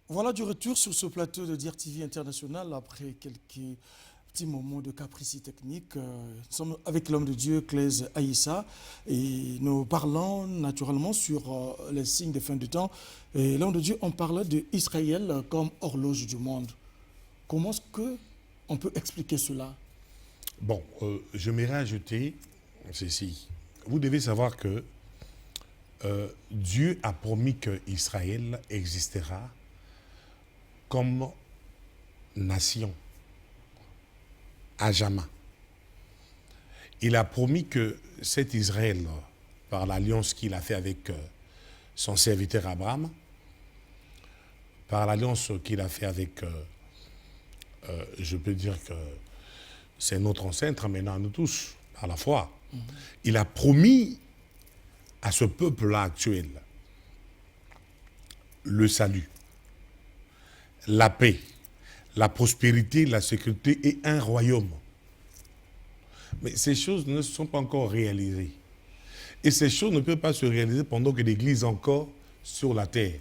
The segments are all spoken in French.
Voilà du retour sur ce plateau de Dire TV International après quelques petits moments de capricie technique. Nous sommes avec l'homme de Dieu, Claise Aïssa, et nous parlons naturellement sur les signes de fin du temps. Et l'homme de Dieu, on parlait d'Israël comme horloge du monde. Comment est-ce que on peut expliquer cela? Bon, je m'aimerais ajouter ceci. Vous devez savoir que Dieu a promis que Israël existera comme nation à jamais. Il a promis que cet Israël, par l'alliance qu'il a fait avec son serviteur Abraham, par l'alliance qu'il a fait avec, je peux dire que c'est notre ancêtre maintenant à nous tous, par la foi. Il a promis à ce peuple-là actuel le salut, la paix, la prospérité, la sécurité et un royaume. Mais ces choses ne sont pas encore réalisées. Et ces choses ne peuvent pas se réaliser pendant que l'Église est encore sur la terre.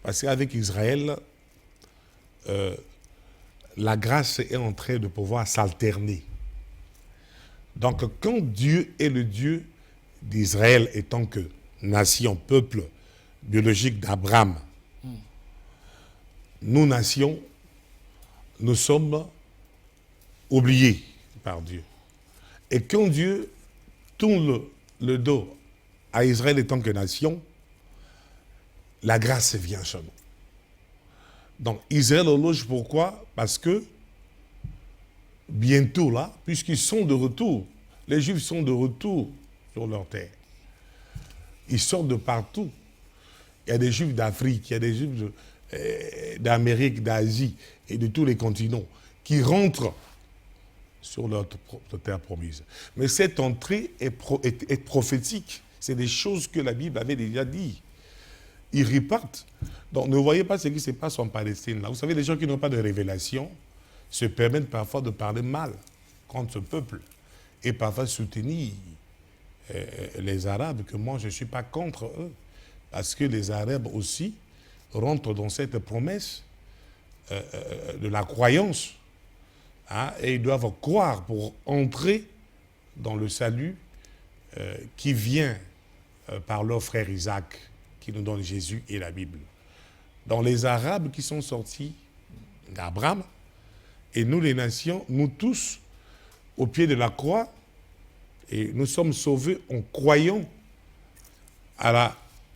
Parce qu'avec Israël, la grâce est en train de pouvoir s'alterner. Donc quand Dieu est le Dieu d'Israël étant que nation, peuple biologique d'Abraham, nous, nations, nous sommes oubliés par Dieu. Et quand Dieu tourne le dos à Israël étant que nation, la grâce vient chez nous. Donc Israël horloge, pourquoi? Parce que bientôt là, puisqu'ils sont de retour, les Juifs sont de retour sur leur terre. Ils sortent de partout. Il y a des Juifs d'Afrique, il y a des Juifs d'Amérique, d'Asie et de tous les continents qui rentrent sur leur terre promise. Mais cette entrée est prophétique. C'est des choses que la Bible avait déjà dit. Ils repartent. Donc ne voyez pas ce qui se passe en Palestine. Là. Vous savez, les gens qui n'ont pas de révélation se permettent parfois de parler mal contre ce peuple et parfois soutenir les Arabes, que moi je ne suis pas contre eux. Parce que les Arabes aussi rentrent dans cette promesse de la croyance. Hein, et ils doivent croire pour entrer dans le salut qui vient par leur frère Isaac, qui nous donne Jésus et la Bible. Dans les Arabes qui sont sortis d'Abraham, et nous les nations, nous tous, au pied de la croix, et nous sommes sauvés en croyant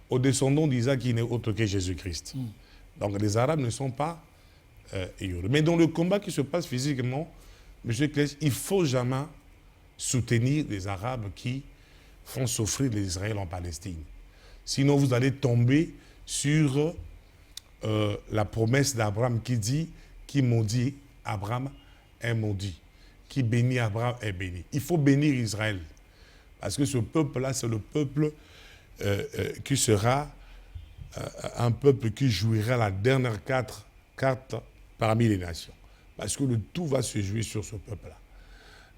aux descendants d'Isaac qui n'est autre que Jésus-Christ. Donc les Arabes ne sont pas ignorés. Mais dans le combat qui se passe physiquement, M. Claes, il ne faut jamais soutenir les Arabes qui font souffrir les Israéliens en Palestine. Sinon, vous allez tomber sur la promesse d'Abraham qui dit « Qui maudit Abraham est maudit. Qui bénit Abraham est béni. » Il faut bénir Israël. Parce que ce peuple-là, c'est le peuple qui sera un peuple qui jouira la dernière carte parmi les nations. Parce que le tout va se jouer sur ce peuple-là.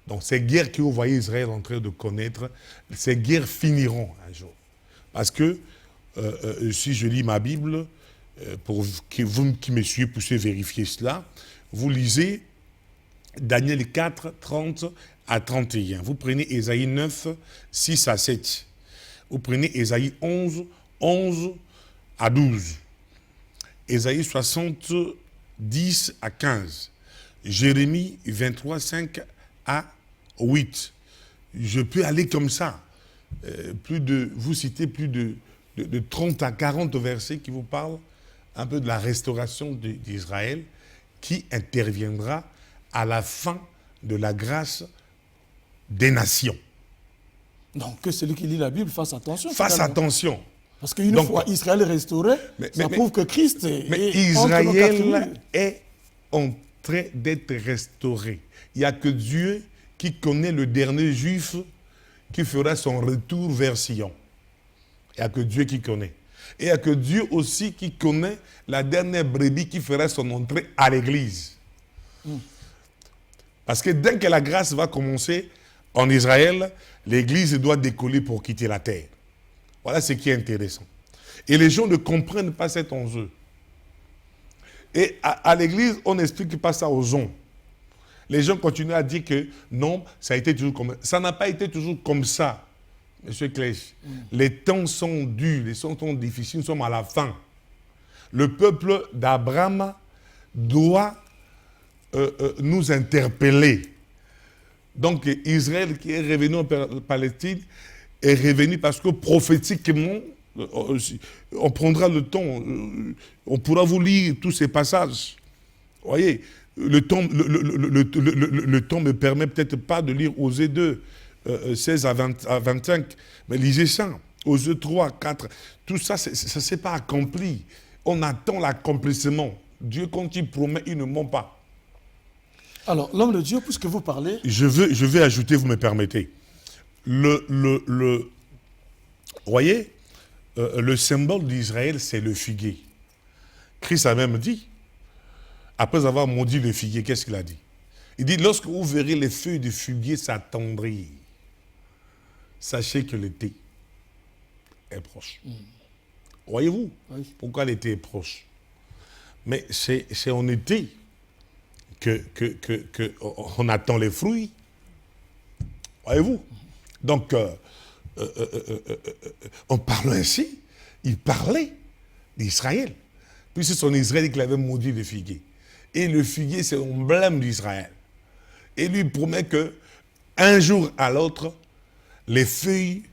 Donc ces guerres que vous voyez Israël en train de connaître, ces guerres finiront un jour. Parce que si je lis ma Bible, pour que vous qui me suivez puissiez vérifier cela, vous lisez Daniel 4, 30 à 31. Vous prenez Ésaïe 9, 6 à 7. Vous prenez Ésaïe 11, 11 à 12. Ésaïe 60, 10 à 15. Jérémie 23, 5 à 8. Je peux aller comme ça. Vous citez plus de 30 à 40 versets qui vous parlent un peu de la restauration d'Israël qui interviendra à la fin de la grâce des nations. Donc que celui qui lit la Bible fasse attention. Fasse attention. Parce qu'une fois Israël est restauré, ça prouve que Christ mais Israël est en train d'être restauré. Il n'y a que Dieu qui connaît le dernier juif qui fera son retour vers Sion. Il n'y a que Dieu qui connaît. Et il n'y a que Dieu aussi qui connaît la dernière brebis qui fera son entrée à l'église. Parce que dès que la grâce va commencer en Israël, l'église doit décoller pour quitter la terre. Voilà ce qui est intéressant. Et les gens ne comprennent pas cet enjeu. Et à l'église, on n'explique pas ça aux gens. Les gens continuent à dire que non, ça a été toujours comme ça. Ça n'a pas été toujours comme ça, M. Clèche. Les temps sont durs, les temps sont difficiles, nous sommes à la fin. Le peuple d'Abraham doit nous interpeller. Donc Israël qui est revenu en Palestine est revenu parce que prophétiquement, on prendra le temps, on pourra vous lire tous ces passages. Vous voyez, le temps ne me permet peut-être pas de lire Osée 2, 16 à 25, mais lisez ça. Osée 3, 4, tout ça, ça ne s'est pas accompli. On attend l'accomplissement. Dieu, quand il promet, il ne ment pas. Alors, l'homme de Dieu, puisque vous parlez... Je vais ajouter, vous me permettez. Vous voyez, le symbole d'Israël, c'est le figuier. Christ a même dit, après avoir maudit le figuier, qu'est-ce qu'il a dit? Il dit, lorsque vous verrez les feuilles du figuier s'attendrir, sachez que l'été est proche. Voyez-vous, pourquoi l'été est proche? Mais c'est en été qu'on attend les fruits. Voyez-vous? Donc, en parlant ainsi, il parlait d'Israël. Puis c'est son Israël qui avait maudit le figuier. Et le figuier, c'est l'emblème d'Israël. Et lui promet que un jour à l'autre, les feuilles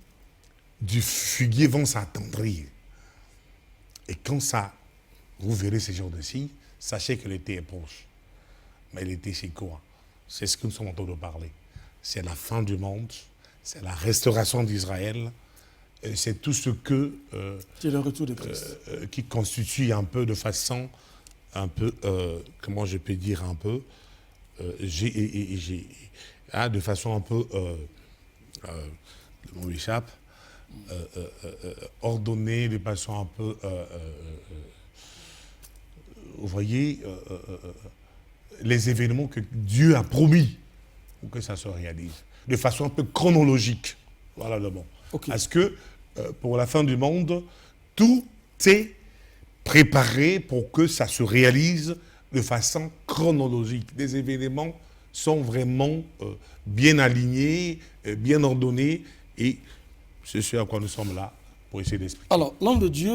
du figuier vont s'attendrir. Et quand ça, vous verrez ces jours de ci, sachez que l'été est proche. Mais l'été, c'est quoi? C'est ce que nous sommes en train de parler. C'est la fin du monde, c'est la restauration d'Israël, c'est tout ce que... c'est le retour de Christ. Qui constitue un peu de façon, un peu, comment je peux dire un peu, de façon un peu, le mot m'échappe, ordonnée, de façon un peu, vous voyez, les événements que Dieu a promis pour que ça se réalise, de façon un peu chronologique. Voilà le mot. Okay. Parce que pour la fin du monde, tout est préparé pour que ça se réalise de façon chronologique. Les événements sont vraiment bien alignés, bien ordonnés, et c'est ce à quoi nous sommes là pour essayer d'expliquer. Alors, l'homme de Dieu,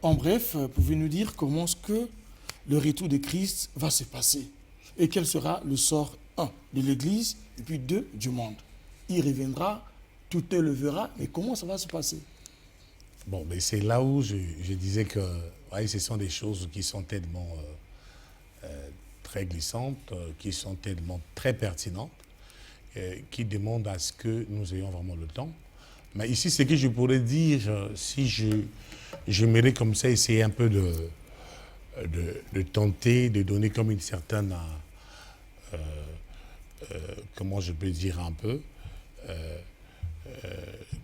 en bref, pouvez nous dire comment est-ce que le retour de Christ va se passer et quel sera le sort, 1, de l'Église et puis 2, du monde. Il reviendra, tout élevera, mais comment ça va se passer? Bon, mais c'est là où je disais que ouais, ce sont des choses qui sont tellement très glissantes, qui sont tellement très pertinentes, qui demandent à ce que nous ayons vraiment le temps. Mais ici, ce que je pourrais dire, si je m'aimerais comme ça essayer un peu de tenter, de donner comme une certaine, comment je peux dire un peu,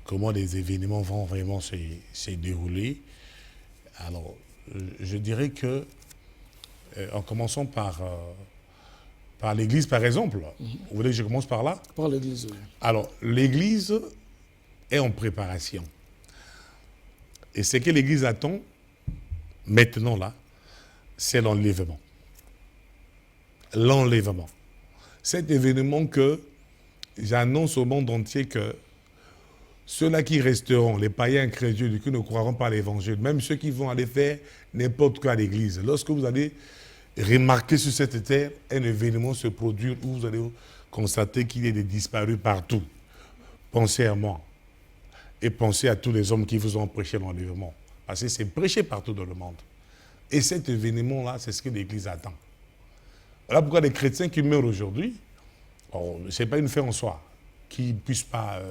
comment les événements vont vraiment se dérouler. Alors, je dirais que, en commençant par l'Église, par exemple, vous voulez que je commence par là? Par l'Église, oui. Alors, l'Église est en préparation. Et ce que l'Église attend, maintenant là, c'est l'enlèvement. L'enlèvement. Cet événement que j'annonce au monde entier que ceux-là qui resteront, les païens incrédules, qui ne croiront pas à l'évangile, même ceux qui vont aller faire n'importe quoi à l'église, lorsque vous allez remarquer sur cette terre un événement se produire où vous allez constater qu'il y a des disparus partout, pensez à moi et pensez à tous les hommes qui vous ont prêché l'enlèvement. Parce que c'est prêché partout dans le monde. Et cet événement-là, c'est ce que l'Église attend. Voilà pourquoi les chrétiens qui meurent aujourd'hui, ce n'est pas une fin en soi, qui ne puissent pas...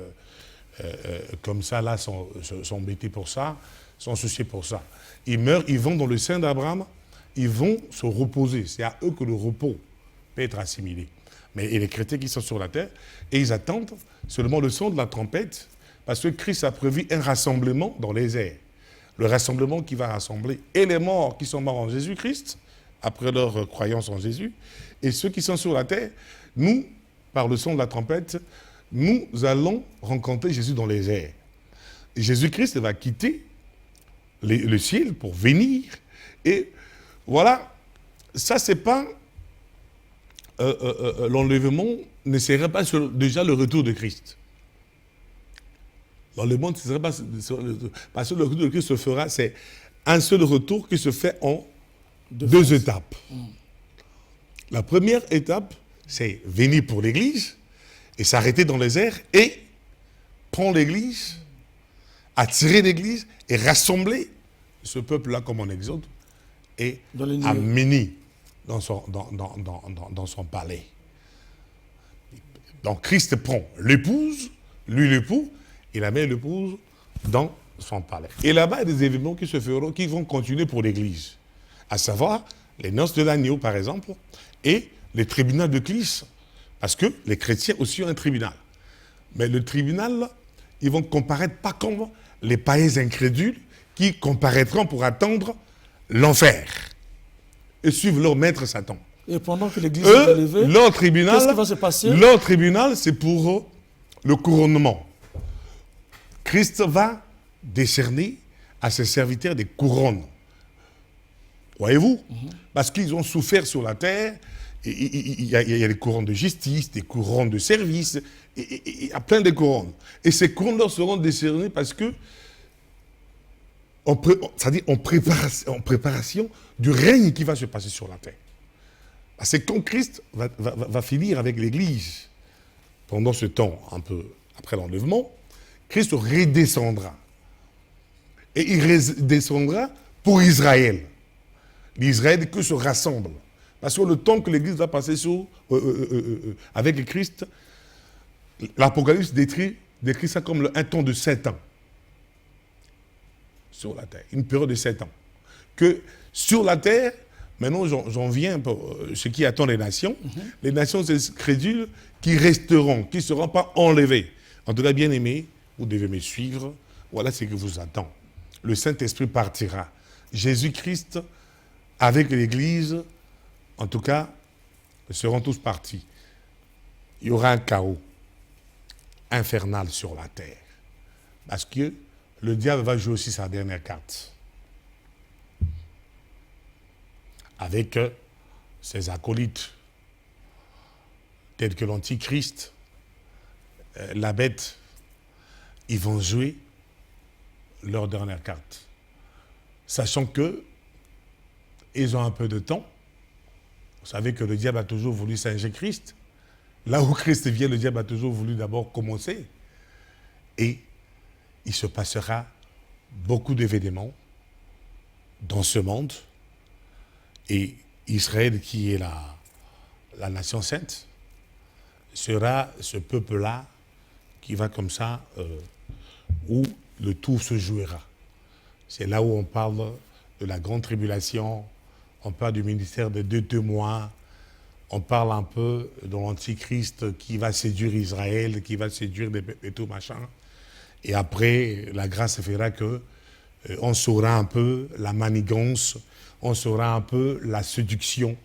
comme ça, là, sont embêtés pour ça, sont souciés pour ça. Ils meurent, ils vont dans le sein d'Abraham, ils vont se reposer. C'est à eux que le repos peut être assimilé. Mais il y a les chrétiens qui sont sur la terre, et ils attendent seulement le son de la trompette, parce que Christ a prévu un rassemblement dans les airs. Le rassemblement qui va rassembler et les morts qui sont morts en Jésus-Christ, après leur croyance en Jésus, et ceux qui sont sur la terre, nous, par le son de la trompette, nous allons rencontrer Jésus dans les airs. Jésus-Christ va quitter le ciel pour venir. Et voilà, ça, c'est pas... l'enlèvement ne serait pas déjà le retour de Christ. L'enlèvement ne serait pas... Parce que le retour de Christ se fera, c'est un seul retour qui se fait en deux étapes. La première étape, c'est venir pour l'Église et s'arrêter dans les airs et prendre l'Église, attirer l'Église et rassembler ce peuple-là comme en Exode et amener dans son palais. Donc Christ prend l'épouse, lui l'époux, il amène l'épouse dans son palais. Et là-bas, il y a des événements qui se feront, qui vont continuer pour l'Église. À savoir, les noces de l'agneau, par exemple, et les tribunaux de Christ. Parce que les chrétiens aussi ont un tribunal. Mais le tribunal, ils vont comparaître pas comme les païens incrédules qui comparaîtront pour attendre l'enfer et suivre leur maître Satan. Et pendant que l'Église est élevée, leur tribunal, qu'est-ce qui va se passer? Leur tribunal, c'est pour le couronnement. Christ va décerner à ses serviteurs des couronnes. Voyez-vous? Parce qu'ils ont souffert sur la terre. Il y a des couronnes de justice, des couronnes de service, il y a plein de couronnes. Et ces couronnes leur seront décernées parce que, c'est-à-dire en préparation du règne qui va se passer sur la terre. Parce que quand Christ va finir avec l'Église, pendant ce temps, un peu après l'enlèvement, Christ redescendra. Et il redescendra pour Israël. L'Israël que se rassemble. Parce que le temps que l'Église va passer avec le Christ, l'Apocalypse décrit ça comme un temps de 7 ans sur la terre, une période de 7 ans. Que sur la terre, maintenant j'en viens pour ce qui attend les nations, les nations crédules qui resteront, qui ne seront pas enlevées. En tout cas, bien aimés, vous devez me suivre, voilà ce qui vous attend. Le Saint-Esprit partira. Jésus-Christ, avec l'Église, en tout cas, ils seront tous partis. Il y aura un chaos infernal sur la terre. Parce que le diable va jouer aussi sa dernière carte. Avec ses acolytes, tels que l'Antichrist, la bête, ils vont jouer leur dernière carte. Sachant que ils ont un peu de temps. Vous savez que le diable a toujours voulu singer Christ. Là où Christ vient, le diable a toujours voulu d'abord commencer. Et il se passera beaucoup d'événements dans ce monde. Et Israël, qui est la nation sainte, sera ce peuple-là qui va comme ça, où le tout se jouera. C'est là où on parle de la grande tribulation, on parle du ministère de 2 témoins, on parle un peu de l'Antichrist qui va séduire Israël, qui va séduire et tout machin. Et après, la grâce fera que on saura un peu la manigance, on saura un peu la séduction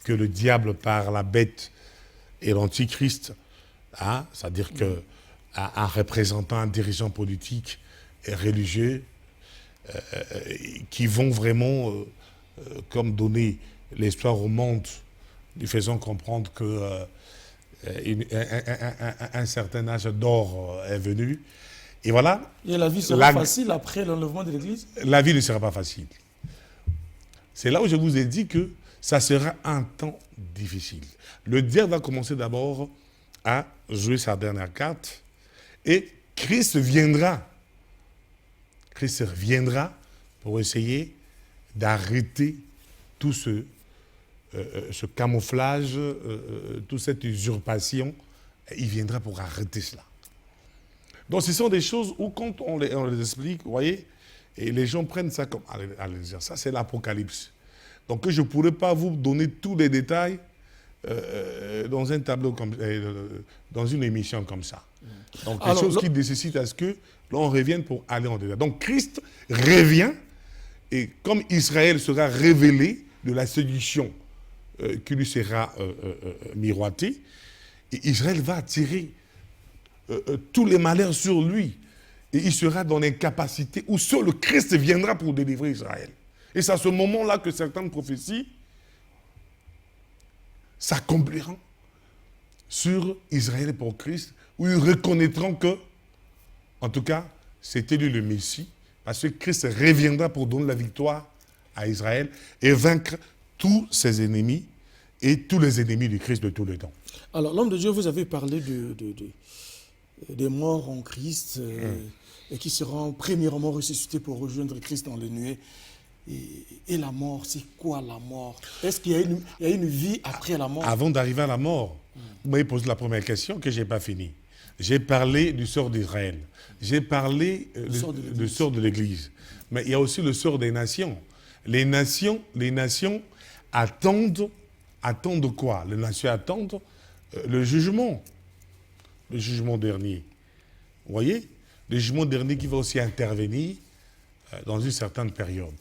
que le diable par la bête et l'Antichrist, hein, c'est-à-dire qu'un représentant, un dirigeant politique et religieux, qui vont vraiment comme donner l'espoir au monde, lui faisant comprendre que un certain âge d'or est venu. Et voilà. Et la vie sera facile après l'enlèvement de l'Église? La vie ne sera pas facile. C'est là où je vous ai dit que ça sera un temps difficile. Le diable va commencer d'abord à jouer sa dernière carte et Christ viendra. Christ reviendra pour essayer d'arrêter tout ce camouflage, toute cette usurpation. Il viendra pour arrêter cela. Donc ce sont des choses où quand on les explique, vous voyez, et les gens prennent ça comme à dire. Ça, c'est l'Apocalypse. Donc je ne pourrais pas vous donner tous les détails dans un tableau, dans une émission comme ça. Donc quelque chose qui nécessite à ce que l'on revienne pour aller en détail. Donc Christ revient, et comme Israël sera révélé de la séduction qui lui sera miroitée, et Israël va attirer tous les malheurs sur lui. Et il sera dans l'incapacité où seul le Christ viendra pour délivrer Israël. Et c'est à ce moment-là que certaines prophéties s'accompliront sur Israël pour Christ, où ils reconnaîtront que, en tout cas, c'était lui le Messie, parce que Christ reviendra pour donner la victoire à Israël et vaincre tous ses ennemis et tous les ennemis du Christ de tout le temps. Alors, l'homme de Dieu, vous avez parlé des morts en Christ et qui seront premièrement ressuscités pour rejoindre Christ dans les nuées. Et la mort, c'est quoi la mort? Est-ce qu'il y a une vie après la mort? Avant d'arriver à la mort, vous m'avez posé la première question que je n'ai pas finie. J'ai parlé du sort d'Israël. J'ai parlé du sort de l'Église. Mais il y a aussi le sort des nations. Les nations attendent quoi? Les nations attendent le jugement dernier. Vous voyez? Le jugement dernier qui va aussi intervenir dans une certaine période.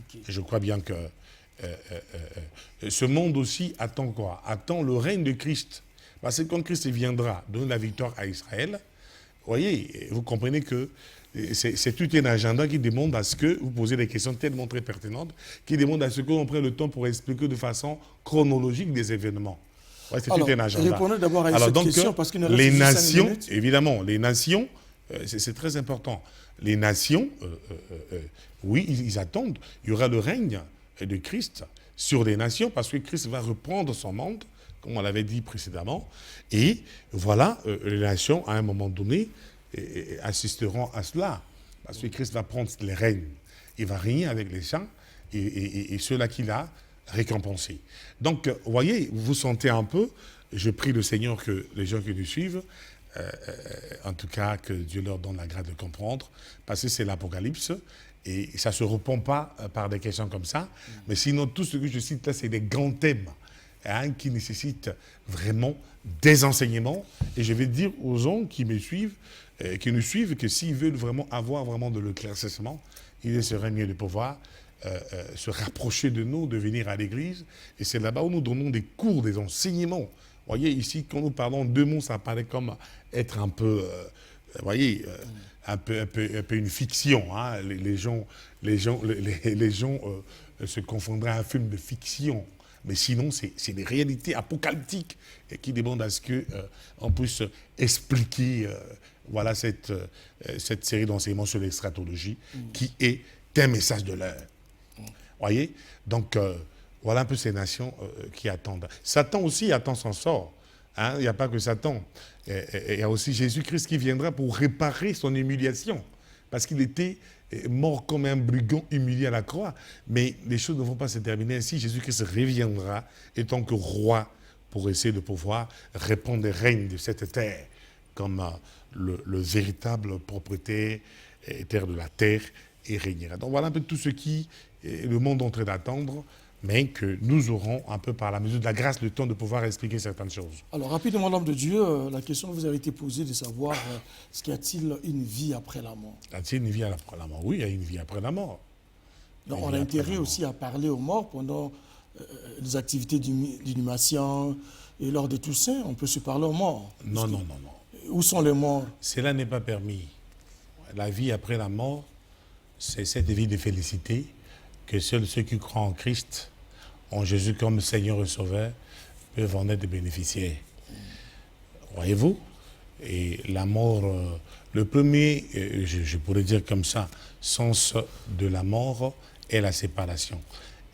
Okay. Et je crois bien que ce monde aussi attend quoi? Attend le règne de Christ. Parce que quand Christ viendra donner la victoire à Israël, vous voyez, vous comprenez que c'est tout un agenda qui demande à ce que vous posez des questions tellement très pertinentes, qui demande à ce qu'on prenne le temps pour expliquer de façon chronologique des événements. Ouais, c'est tout un agenda. Répondez d'abord à cette question parce qu'il ne reste les que nations, 5 minutes. évidemment, les nations, c'est très important. Les nations, oui, ils attendent. Il y aura le règne de Christ sur les nations parce que Christ va reprendre son monde, comme on l'avait dit précédemment. Et voilà, les nations, à un moment donné, assisteront à cela. Parce que Christ va prendre les règnes. Il va régner avec les saints et ceux-là qu'il a récompensés. Donc, vous voyez, vous sentez un peu, je prie le Seigneur que les gens qui nous suivent, en tout cas, que Dieu leur donne la grâce de comprendre, parce que c'est l'Apocalypse, et ça ne se répond pas par des questions comme ça, mais sinon, tout ce que je cite là, c'est des grands thèmes qui nécessitent vraiment des enseignements, et je vais dire aux gens qui me suivent, qui nous suivent, que s'ils veulent vraiment avoir vraiment de l'éclaircissement, il serait mieux de pouvoir se rapprocher de nous, de venir à l'église, et c'est là-bas où nous donnons des cours, des enseignements. Vous voyez, ici, quand nous parlons deux mots, ça paraît comme être un peu, vous voyez, un peu une fiction. Hein. Les gens se confondraient à un film de fiction. Mais sinon, c'est des réalités apocalyptiques qui demandent à ce qu'on puisse expliquer voilà, cette série d'enseignements sur l'extratologie qui est un message de l'heure. Vous voyez? Donc, voilà un peu ces nations qui attendent. Satan aussi attend son sort. Hein? Il n'y a pas que Satan. Il y a aussi Jésus-Christ qui viendra pour réparer son humiliation. Parce qu'il était mort comme un brigand humilié à la croix. Mais les choses ne vont pas se terminer ainsi. Jésus-Christ reviendra en tant que roi pour essayer de pouvoir répondre des règnes de cette terre comme le véritable propriétaire de la terre et régnera. Donc voilà un peu tout ce qui le monde est en train d'attendre, mais que nous aurons un peu par la mesure de la grâce le temps de pouvoir expliquer certaines choses. Alors rapidement, l'homme de Dieu, la question vous a été posée de savoir est-ce qu'il y a-t-il une vie après la mort? Y a-t-il une vie après la mort? Oui, il y a une vie après la mort. Donc on a intérêt aussi à parler aux morts pendant les activités d'inhumation et lors des Toussaints, on peut se parler aux morts. Non. Où sont les morts? Cela n'est pas permis. La vie après la mort, c'est cette vie de félicité que seuls ceux qui croient en Christ, en Jésus comme Seigneur et Sauveur, peuvent en être bénéficiaires. Voyez-vous? Et la mort, le premier, je pourrais dire comme ça, sens de la mort est la séparation.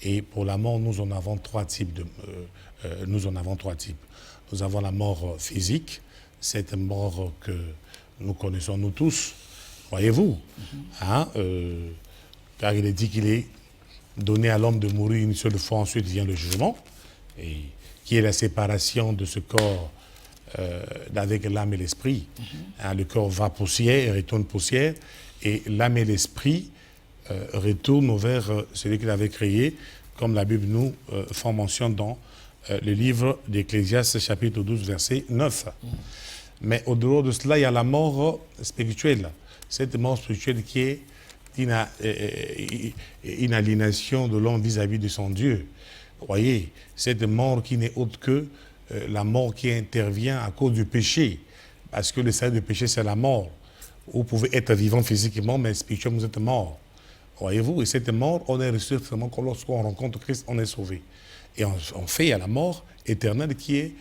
Et pour la mort, nous en avons trois types. Nous avons la mort physique, cette mort que nous connaissons nous tous, voyez-vous, hein, car il est dit qu'il est donné à l'homme de mourir une seule fois, ensuite vient le jugement, et qui est la séparation de ce corps avec l'âme et l'esprit. Hein, le corps va poussière, retourne poussière, et l'âme et l'esprit retournent vers celui qu'il avait créé, comme la Bible nous fait mention dans le livre d'Ecclésiaste, chapitre 12, verset 9. Mais au-delà de cela, il y a la mort spirituelle. Cette mort spirituelle qui est une aliénation de l'homme vis-à-vis de son Dieu. Vous voyez, cette mort qui n'est autre que la mort qui intervient à cause du péché. Parce que le salaire du péché, c'est la mort. Vous pouvez être vivant physiquement, mais spirituellement, vous êtes mort. Voyez-vous, et cette mort, on est ressuscité seulement lorsqu'on rencontre Christ, on est sauvé. Et on fait à la mort éternelle qui est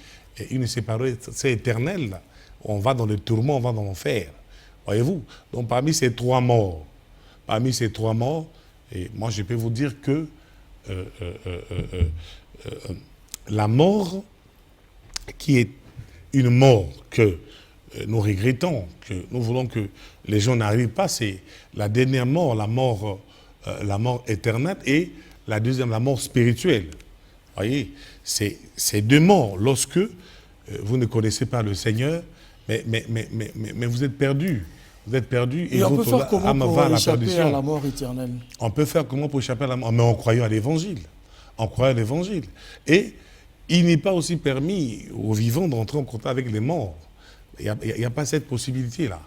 une séparée, c'est éternel. On va dans le tourment, on va dans l'enfer. Voyez-vous, donc parmi ces trois morts, et moi je peux vous dire que la mort qui est une mort que nous regrettons, que nous voulons que les gens n'arrivent pas, c'est la dernière mort, la mort éternelle, et la deuxième, la mort spirituelle. Voyez, c'est deux morts. Lorsque vous ne connaissez pas le Seigneur, mais vous êtes perdu. Vous êtes perdu. Et on peut faire comment pour échapper à la mort éternelle? On peut faire comment pour échapper à la mort? Mais en croyant à l'Évangile. En croyant à l'Évangile. Et il n'est pas aussi permis aux vivants d'entrer en contact avec les morts. Il n'y a pas cette possibilité-là.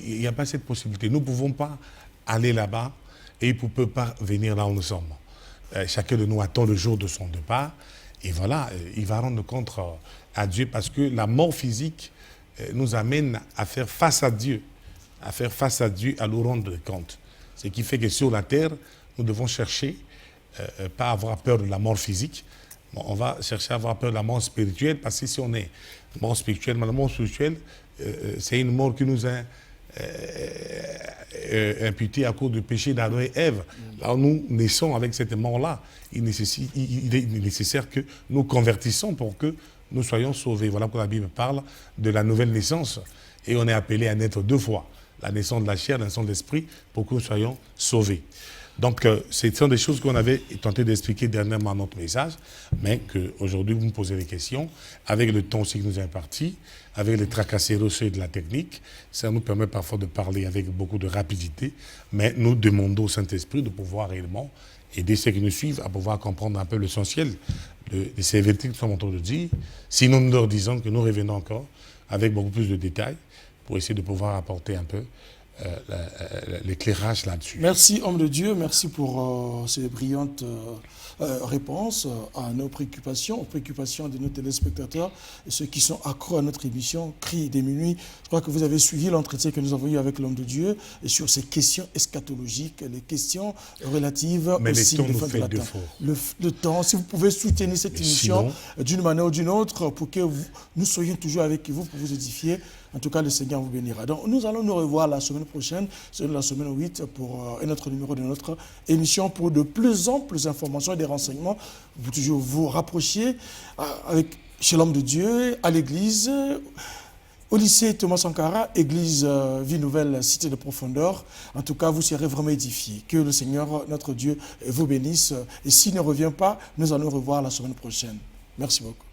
Il n'y a pas cette possibilité. Nous ne pouvons pas aller là-bas et il ne peut pas venir là où nous sommes. Chacun de nous attend le jour de son départ. Et voilà, il va rendre compte à Dieu parce que la mort physique nous amène à faire face à Dieu, à nous rendre compte. Ce qui fait que sur la terre, nous devons chercher, pas avoir peur de la mort physique, mais on va chercher à avoir peur de la mort spirituelle, parce que si on est mort spirituelle, la mort spirituelle, c'est une mort qui nous a imputée à cause du péché d'Adam et Ève. Là où nous naissons avec cette mort-là, il est nécessaire que nous convertissons pour que nous soyons sauvés. Voilà pourquoi la Bible parle de la nouvelle naissance. Et on est appelé à naître deux fois. La naissance de la chair, la naissance de l'esprit, pour que nous soyons sauvés. Donc, ce sont des choses qu'on avait tenté d'expliquer dernièrement dans notre message, mais qu'aujourd'hui, vous me posez des questions, avec le temps aussi qui nous est imparti, avec les tracasseries de la technique. Ça nous permet parfois de parler avec beaucoup de rapidité, mais nous demandons au Saint-Esprit de pouvoir réellement aider ceux qui nous suivent à pouvoir comprendre un peu l'essentiel de ces vérités que nous sommes en train de dire. Sinon, nous leur disons que nous revenons encore avec beaucoup plus de détails pour essayer de pouvoir apporter un peu l'éclairage là-dessus. Merci, homme de Dieu, merci pour ces brillantes réponses à nos préoccupations, aux préoccupations de nos téléspectateurs et ceux qui sont accros à notre émission Cris des minuit. Je crois que vous avez suivi l'entretien que nous avons eu avec l'homme de Dieu et sur ces questions eschatologiques, les questions relatives au signe de fin de la temps. Le temps, si vous pouvez soutenir cette émission d'une manière ou d'une autre pour que nous soyons toujours avec vous pour vous édifier. En tout cas, le Seigneur vous bénira. Donc, nous allons nous revoir la semaine prochaine, c'est la semaine 8, pour un autre numéro de notre émission pour de plus amples informations et des renseignements. Vous pouvez toujours vous rapprocher chez l'homme de Dieu, à l'église, au lycée Thomas Sankara, église Vie Nouvelle, Cité de Profondeur. En tout cas, vous serez vraiment édifiés. Que le Seigneur, notre Dieu, vous bénisse. Et s'il ne revient pas, nous allons nous revoir la semaine prochaine. Merci beaucoup.